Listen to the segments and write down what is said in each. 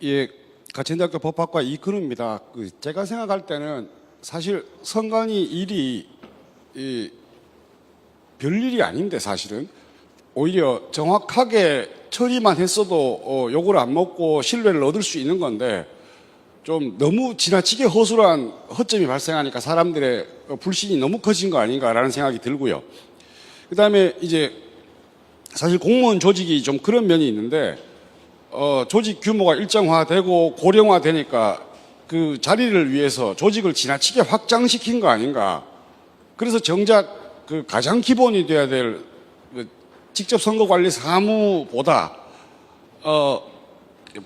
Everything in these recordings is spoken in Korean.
예, 가천대학교 법학과 이근우입니다. 제가 생각할 때는 사실 선관위 일이 별일이 아닌데 사실은 오히려 정확하게 처리만 했어도 욕을 안 먹고 신뢰를 얻을 수 있는 건데 좀 너무 지나치게 허술한 허점이 발생하니까 사람들의 불신이 너무 커진 거 아닌가라는 생각이 들고요. 그 다음에 이제 사실 공무원 조직이 좀 그런 면이 있는데 조직 규모가 일정화되고 고령화되니까 그 자리를 위해서 조직을 지나치게 확장시킨 거 아닌가. 그래서 정작 그 가장 기본이 돼야 될 직접 선거관리 사무보다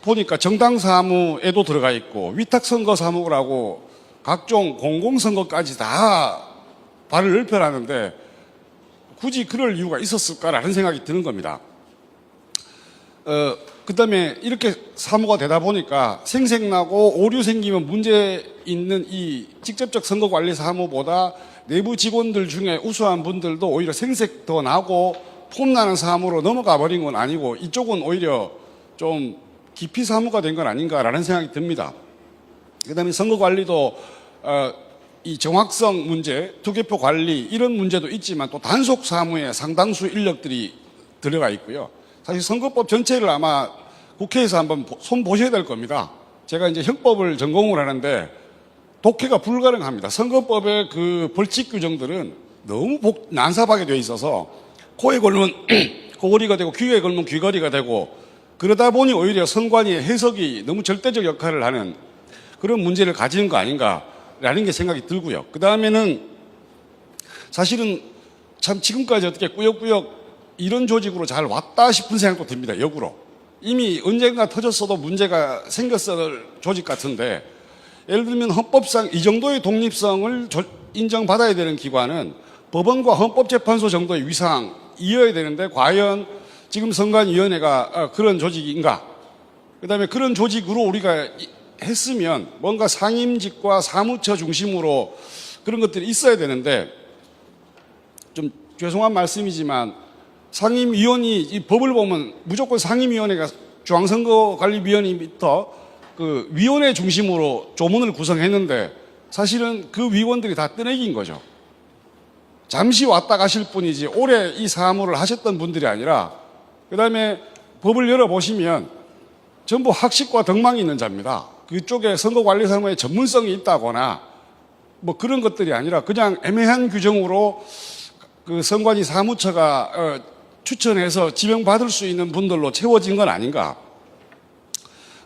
보니까 정당사무에도 들어가 있고 위탁선거사무라고 각종 공공선거까지 다 발을 넓혀놨는데 굳이 그럴 이유가 있었을까라는 생각이 드는 겁니다. 그 다음에 이렇게 사무가 되다 보니까 생색나고 오류 생기면 문제 있는 이 직접적 선거관리 사무보다 내부 직원들 중에 우수한 분들도 오히려 생색 더 나고 폼나는 사무로 넘어가 버린 건 아니고 이쪽은 오히려 좀 기피 사무가 된 건 아닌가라는 생각이 듭니다. 그 다음에 선거관리도 이 정확성 문제, 투개표 관리 이런 문제도 있지만 또 단속 사무에 상당수 인력들이 들어가 있고요. 사실 선거법 전체를 아마 국회에서 한번 손보셔야 될 겁니다. 제가 이제 형법을 전공을 하는데 독해가 불가능합니다. 선거법의 그 벌칙 규정들은 너무 난삽하게 되어 있어서 코에 걸면 코걸이가 되고 귀에 걸면 귀걸이가 되고 그러다 보니 오히려 선관위의 해석이 너무 절대적 역할을 하는 그런 문제를 가지는 거 아닌가라는 게 생각이 들고요. 그 다음에는 사실은 참 지금까지 어떻게 꾸역꾸역 이런 조직으로 잘 왔다 싶은 생각도 듭니다. 역으로. 이미 언젠가 터졌어도 문제가 생겼을 조직 같은데 예를 들면 헌법상 이 정도의 독립성을 인정받아야 되는 기관은 법원과 헌법재판소 정도의 위상이어야 되는데 과연 지금 선관위원회가 그런 조직인가? 그 다음에 그런 조직으로 우리가 했으면 뭔가 상임직과 사무처 중심으로 그런 것들이 있어야 되는데 좀 죄송한 말씀이지만 상임위원이 이 법을 보면 무조건 상임위원회가 중앙선거관리위원회부터 그 위원회 중심으로 조문을 구성했는데 사실은 그 위원들이 다 뜨내기인 거죠. 잠시 왔다 가실 뿐이지 오래 이 사무를 하셨던 분들이 아니라 그 다음에 법을 열어보시면 전부 학식과 덕망이 있는 자입니다. 그쪽에 선거관리사무에 전문성이 있다거나 뭐 그런 것들이 아니라 그냥 애매한 규정으로 그 선관위 사무처가 추천해서 지명받을 수 있는 분들로 채워진 건 아닌가.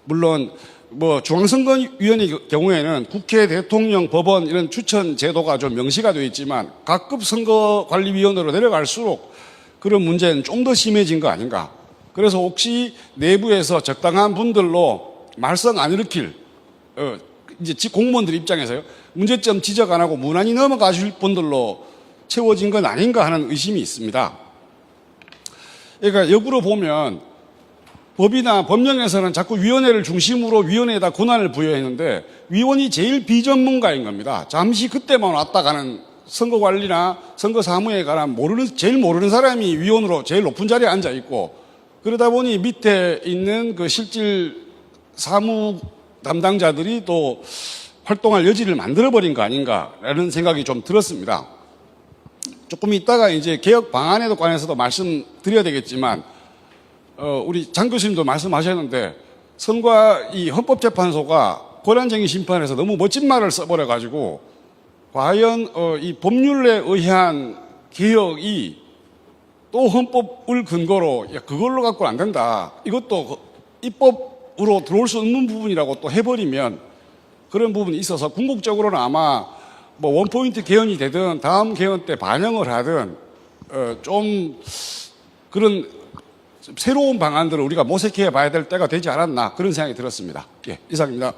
물론 뭐 중앙선거위원회 경우에는 국회, 대통령, 법원 이런 추천 제도가 좀 명시가 되어 있지만 각급 선거관리위원회로 내려갈수록 그런 문제는 좀 더 심해진 거 아닌가. 그래서 혹시 내부에서 적당한 분들로 말썽 안 일으킬 이제 공무원들 입장에서요 문제점 지적 안 하고 무난히 넘어가실 분들로 채워진 건 아닌가 하는 의심이 있습니다. 그러니까 역으로 보면 법이나 법령에서는 자꾸 위원회를 중심으로 위원회에다 권한을 부여했는데 위원이 제일 비전문가인 겁니다. 잠시 그때만 왔다 가는 선거관리나 선거사무에 관한 제일 모르는 사람이 위원으로 제일 높은 자리에 앉아 있고 그러다 보니 밑에 있는 그 실질 사무 담당자들이 또 활동할 여지를 만들어버린 거 아닌가라는 생각이 좀 들었습니다. 조금 있다가 이제 개혁 방안에 관해서도 말씀드려야 되겠지만 우리 장 교수님도 말씀하셨는데 이 헌법재판소가 권한쟁의 심판에서 너무 멋진 말을 써버려가지고 과연 이 법률에 의한 개혁이 또 헌법을 근거로 그걸로 갖고는 안 된다. 이것도 입법으로 들어올 수 없는 부분이라고 또 해버리면 그런 부분이 있어서 궁극적으로는 아마 뭐 원포인트 개헌이 되든 다음 개헌 때 반영을 하든 좀 그런 새로운 방안들을 우리가 모색해 봐야 될 때가 되지 않았나 그런 생각이 들었습니다. 예, 이상입니다.